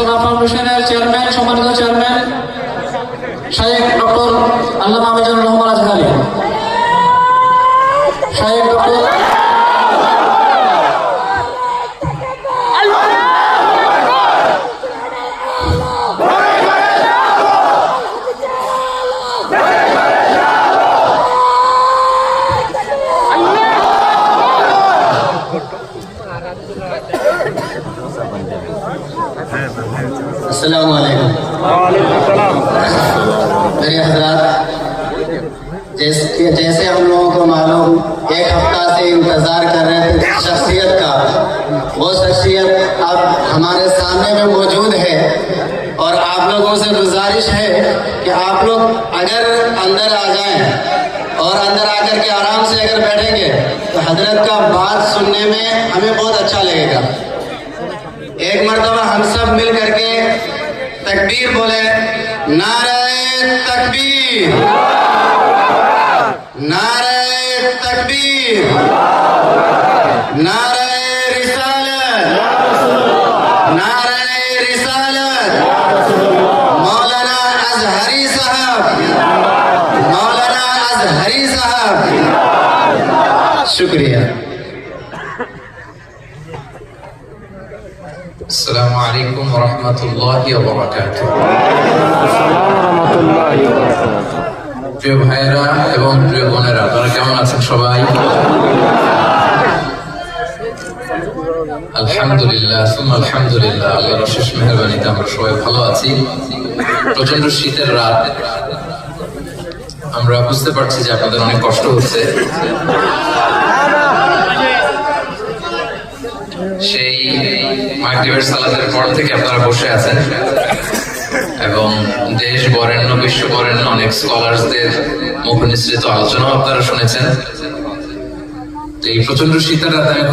সোনা ফাউন্ডেশনের চেয়ারম্যান, সম্মানিত চেয়ারম্যান শাইখ ডক্টর আল্লামা মিজানুর রহমান আজহারী, শাইখ ডক্টর अस्सलाम वालेकुम। मेरे हज़रात, जैसे हम लोगों को मालूम, एक हफ्ता से इंतजार कर रहे थे शख्सियत का, वो शख्सियत अब हमारे सामने में मौजूद है। और आप लोगों से गुजारिश है कि आप लोग अगर अंदर आ जाएं और अंदर आकर के आराम से अगर बैठेंगे तो हजरत का बात सुनने में हमें बहुत अच्छा लगेगा। एक मर्तबा हम सब मिल करके तकबीर बोले, नारे तकबीर, नारे तकबीर, नारे रिसालत, नारे रिसालत, मौलाना अजहरी साहब, मौलाना अजहरी साहब। शुक्रिया। আসসালামু আলাইকুম ওয়া রাহমাতুল্লাহি ওয়া বারাকাতুহু। প্রিয় ভাইয়েরা এবং প্রিয় বোনেরা, আপনারা কেমন আছেন সবাই? আলহামদুলিল্লাহ, সুম্মা আলহামদুলিল্লাহ, আল্লাহর অশেষ মেহেরবানিতে আমরা সবাই ভালো আছি। প্রচন্ড শীতের রাত, আমরা বুঝতে পারছি যে আপনাদের অনেক কষ্ট হচ্ছে। সেই মাগরিবের সালাতের পর থেকে আপনারা বসে আছেন এবং দেশ বরেণ্য, বিশ্ব বরেণ্য অনেক স্কলারসদের মুখ নিঃসৃত আলোচনাও আপনারা শুনেছেন। এই প্রচন্ড শীতের রাতে আমি